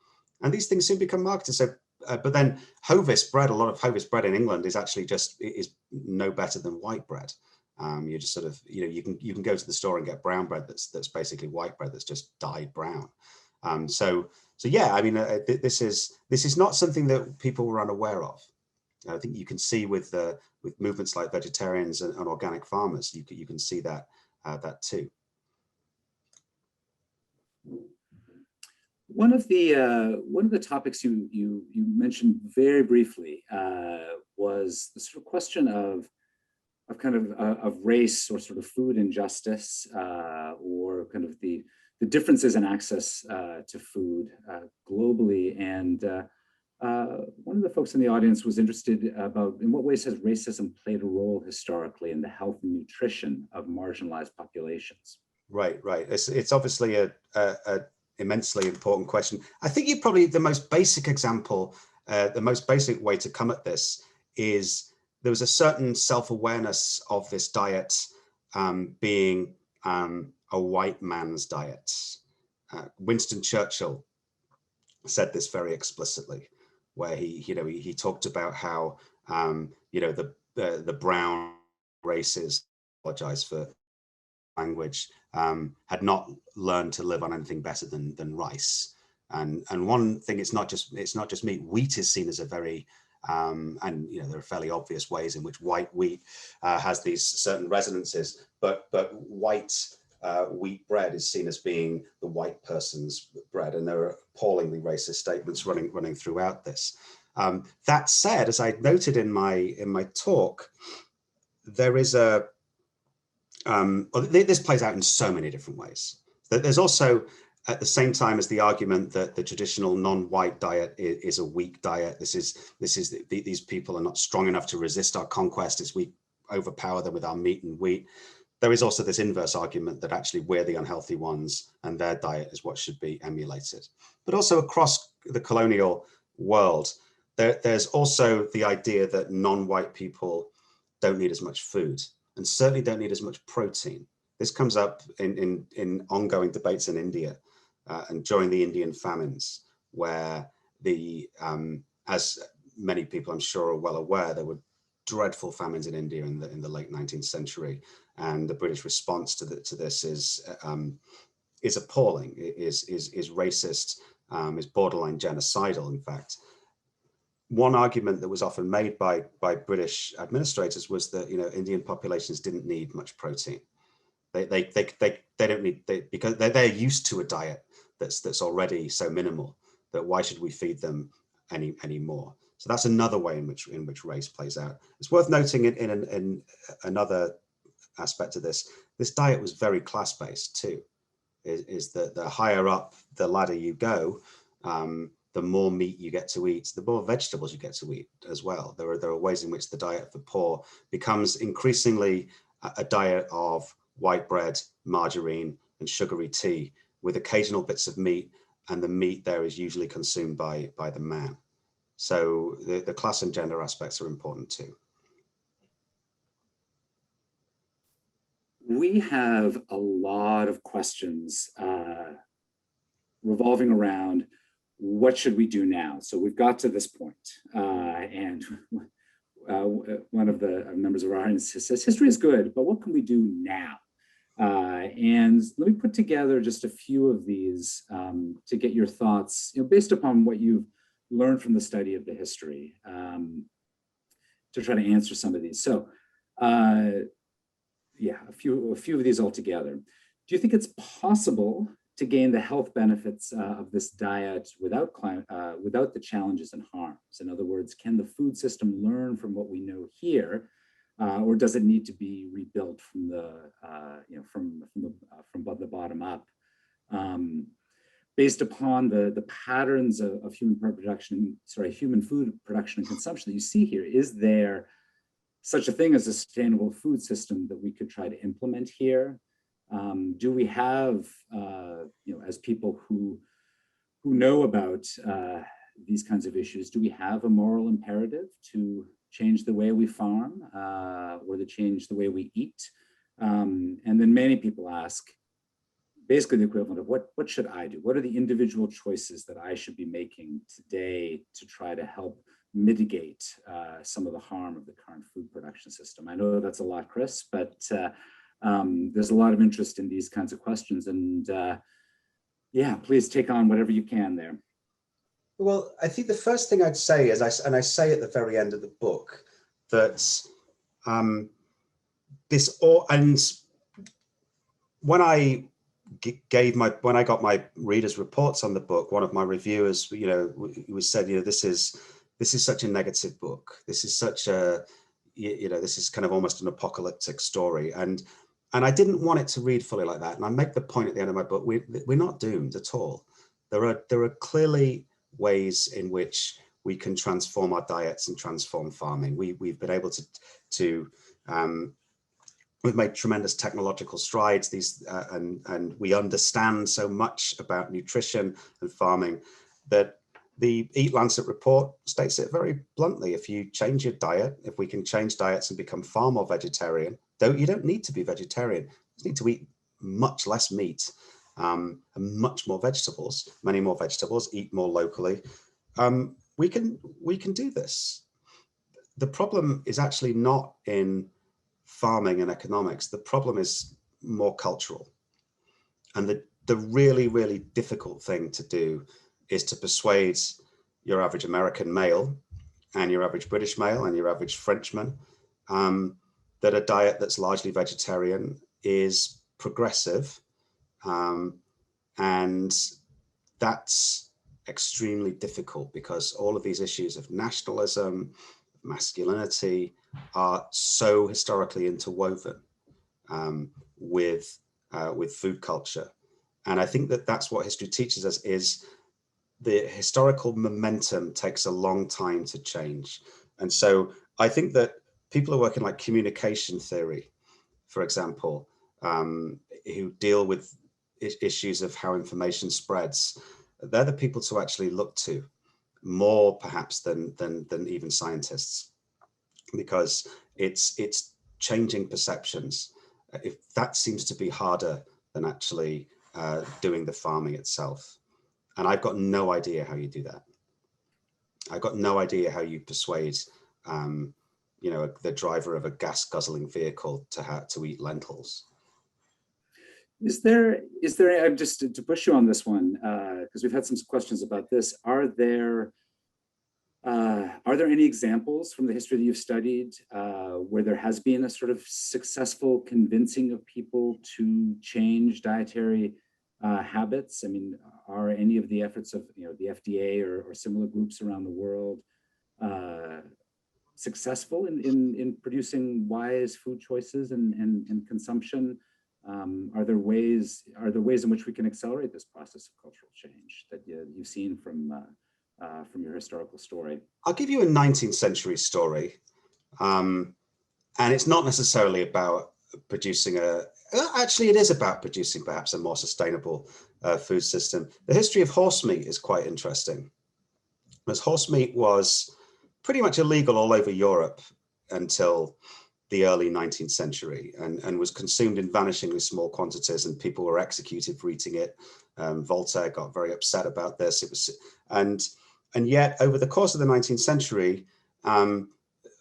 And these things soon become marketed. So, but then Hovis bread, a lot of Hovis bread in England is actually is no better than white bread. You just sort of, you can go to the store and get brown bread that's basically white bread that's just dyed brown. So yeah, I mean, this is not something that people were unaware of. I think you can see with movements like vegetarians and organic farmers, you can see that too. One of the topics you mentioned very briefly was the sort of question of race, or sort of food injustice, or kind of the differences in access to food globally. And one of the folks in the audience was interested about in what ways has racism played a role historically in the health and nutrition of marginalized populations? Right. It's obviously a immensely important question. I think you probably the most basic example, the most basic way to come at this is there was a certain self-awareness of this diet being a white man's diet. Winston Churchill said this very explicitly, where he talked about how the brown races, apologize for language, had not learned to live on anything better than rice. And one thing, it's not just meat. Wheat is seen as a very and there are fairly obvious ways in which white wheat has these certain resonances, but white wheat bread is seen as being the white person's bread, and there are appallingly racist statements running throughout this. That said, as I noted in my talk, there is this plays out in so many different ways. There's also, at the same time as the argument that the traditional non-white diet is a weak diet, these people are not strong enough to resist our conquest as we overpower them with our meat and wheat. There is also this inverse argument that actually we're the unhealthy ones and their diet is what should be emulated. But also across the colonial world, there's also the idea that non-white people don't need as much food and certainly don't need as much protein. This comes up in ongoing debates in India and during the Indian famines, where as many people I'm sure are well aware, there were dreadful famines in India in the late 19th century, and the British response to this is appalling, is racist, is borderline genocidal. In fact, one argument that was often made by British administrators was that Indian populations didn't need much protein. They don't need, because they're used to a diet that's already so minimal, that why should we feed them any more? So that's another way in which race plays out. It's worth noting in another aspect of this diet was very class-based too. Is that the higher up the ladder you go, the more meat you get to eat, the more vegetables you get to eat as well. There are ways in which the diet of the poor becomes increasingly a diet of white bread, margarine, and sugary tea, with occasional bits of meat, and the meat there is usually consumed by the man. So the class and gender aspects are important too. We have a lot of questions revolving around what should we do now? So we've got to this point, and one of the members of our audience says, history is good, but what can we do now? And let me put together just a few of these to get your thoughts, based upon what you've learned from the study of the history, to try to answer some of these. So yeah, a few of these all together. Do you think it's possible to gain the health benefits of this diet without the challenges and harms? In other words, can the food system learn from what we know here, or does it need to be rebuilt from the bottom up? Based upon the patterns of human food production and consumption that you see here, is there such a thing as a sustainable food system that we could try to implement here? Do we have, as people who know about these kinds of issues, do we have a moral imperative to change the way we farm or to change the way we eat? And then many people ask, basically the equivalent of what should I do? What are the individual choices that I should be making today to try to help mitigate some of the harm of the current food production system? I know that's a lot, Chris, but there's a lot of interest in these kinds of questions, and yeah, please take on whatever you can there. Well, I think the first thing I'd say is, and I say at the very end of the book, that when I got my readers' reports on the book, one of my reviewers, said, this is such a negative book. This is such a, this is kind of almost an apocalyptic story, and I didn't want it to read fully like that. And I make the point at the end of my book: we're not doomed at all. There are clearly ways in which we can transform our diets and transform farming. We've been able to we've made tremendous technological strides. And we understand so much about nutrition and farming that the Eat Lancet report states it very bluntly. If you change your diet, if we can change diets and become far more vegetarian, you don't need to be vegetarian. You just need to eat much less meat and much more vegetables, many more vegetables, eat more locally. We can do this. The problem is actually not in farming and economics. The problem is more cultural. And the really, really difficult thing to do is to persuade your average American male and your average British male and your average Frenchman that a diet that's largely vegetarian is progressive. And that's extremely difficult because all of these issues of nationalism, masculinity are so historically interwoven with food culture. And I think that that's what history teaches us, is the historical momentum takes a long time to change. And so I think that people are working like communication theory, for example, who deal with issues of how information spreads. They're the people to actually look to more perhaps than even scientists, because it's changing perceptions. If that seems to be harder than actually doing the farming itself. And I've got no idea how you do that. I've got no idea how you persuade, the driver of a gas guzzling vehicle to eat lentils. Is there, just to push you on this one, because we've had some questions about this, are there any examples from the history that you've studied where there has been a sort of successful convincing of people to change dietary habits? I mean, are any of the efforts of the FDA or similar groups around the world successful in producing wise food choices and consumption? Are there ways in which we can accelerate this process of cultural change that you've seen from your historical story? I'll give you a 19th century story, and it's not necessarily about producing actually it is about producing perhaps a more sustainable food system. The history of horse meat is quite interesting, because horse meat was pretty much illegal all over Europe until the early 19th century, and was consumed in vanishingly small quantities, and people were executed for eating it. Voltaire got very upset about this. And yet over the course of the 19th century,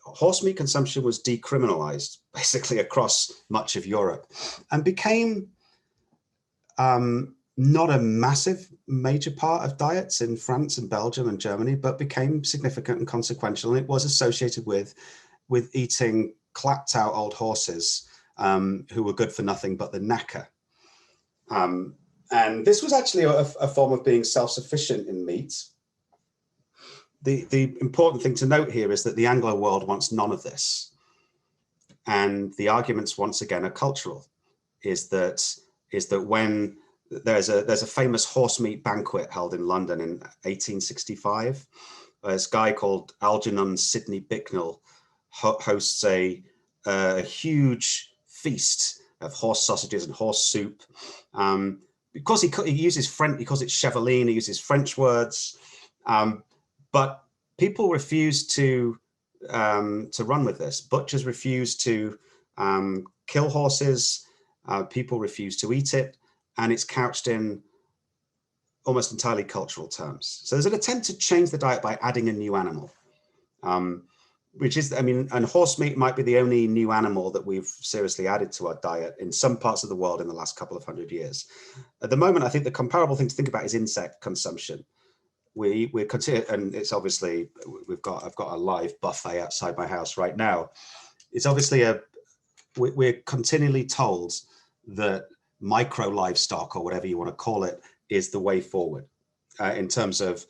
horse meat consumption was decriminalized basically across much of Europe, and became not a massive major part of diets in France and Belgium and Germany, but became significant and consequential. And it was associated with eating clapped out old horses who were good for nothing but the knacker. And this was actually a form of being self-sufficient in meat. The important thing to note here is that the Anglo world wants none of this. And the arguments, once again, are cultural, is that when there's a famous horse meat banquet held in London in 1865, this guy called Algernon Sidney Bicknell hosts a huge feast of horse sausages and horse soup. Because he uses French, he calls it chevaline, he uses French words. But people refuse to run with this. Butchers refuse to kill horses. People refuse to eat it, and it's couched in almost entirely cultural terms. So there's an attempt to change the diet by adding a new animal, which is, and horse meat might be the only new animal that we've seriously added to our diet in some parts of the world in the last couple of 100 years. At the moment, I think the comparable thing to think about is insect consumption. We're continuing, and it's obviously I've got a live buffet outside my house right now. It's obviously we're continually told that micro livestock, or whatever you want to call it, is the way forward in terms of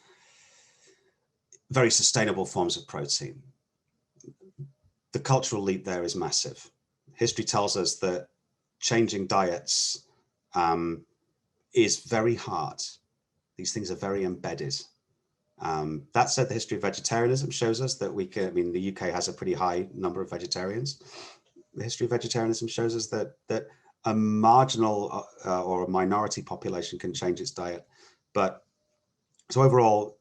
very sustainable forms of protein. The cultural leap there is massive. History tells us that changing diets is very hard. These things are very embedded. That said, the history of vegetarianism shows us that the UK has a pretty high number of vegetarians. The history of vegetarianism shows us that a marginal or a minority population can change its diet. But so overall,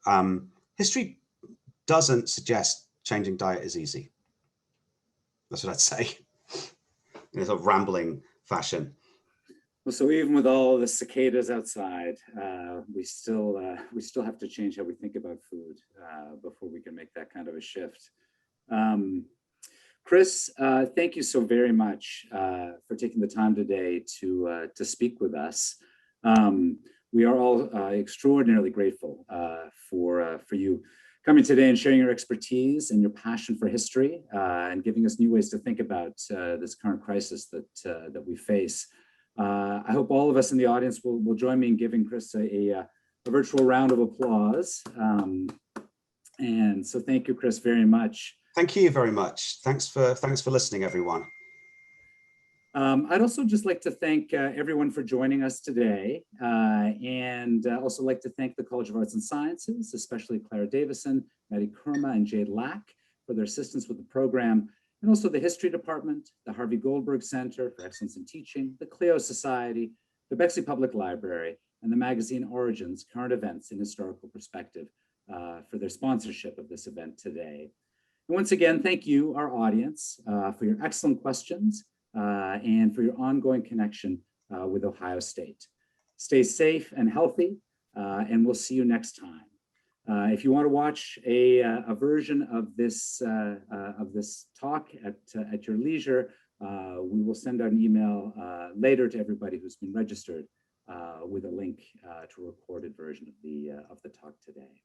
history doesn't suggest changing diet is easy. That's what I'd say in a sort of rambling fashion. Well, so even with all the cicadas outside, we still have to change how we think about food before we can make that kind of a shift. Chris, thank you so very much for taking the time today to speak with us. We are all extraordinarily grateful for you coming today and sharing your expertise and your passion for history and giving us new ways to think about this current crisis that we face. I hope all of us in the audience will join me in giving Chris a virtual round of applause. And so thank you, Chris, very much. Thank you very much. Thanks for listening, everyone. I'd also just like to thank everyone for joining us today, and also like to thank the College of Arts and Sciences, especially Clara Davison, Maddie Kurma, and Jade Lack for their assistance with the program, and also the History Department, the Harvey Goldberg Center for Excellence in Teaching, the Clio Society, the Bexley Public Library, and the magazine Origins, Current Events in Historical Perspective for their sponsorship of this event today. And once again, thank you, our audience, for your excellent questions, and for your ongoing connection with Ohio State. Stay safe and healthy, and we'll see you next time. If you want to watch a version of this talk at your leisure, we will send out an email later to everybody who's been registered with a link to a recorded version of the talk today.